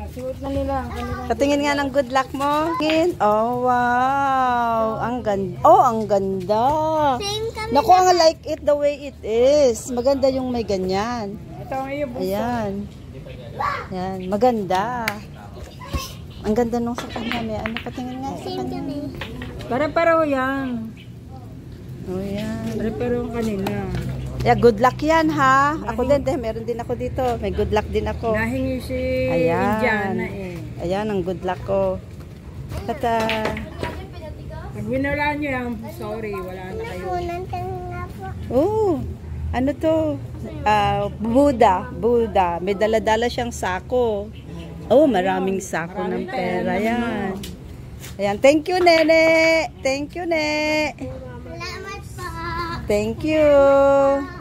Suot na nila. Patingin nga ng good luck mo. Oh, wow. Ang ganda. Oh, ang ganda. Naku, ang like it the way it is. Maganda yung may ganyan. Ito ang iyo, buso. Ayan. Ayan. Maganda. Ang ganda nung sa kanya. May ano, patingin nga sa kanya. Para-pareho yan. Oh, yan. Para-pareho ang kanila. Yeah, good luck yan, ha? Ako din, meron din ako dito. May good luck din ako. Nahingi si Ayan. Indiana eh. Ayan, ang good luck ko. At, Pag winalaan nyo yan, sorry, wala na kayo. oh, ano to? Buddha. May dala-dala siyang sako. Oh, maraming sako ng pera yan. Ayan, thank you, Nene. Thank you, Ne. Salamat po. Thank you.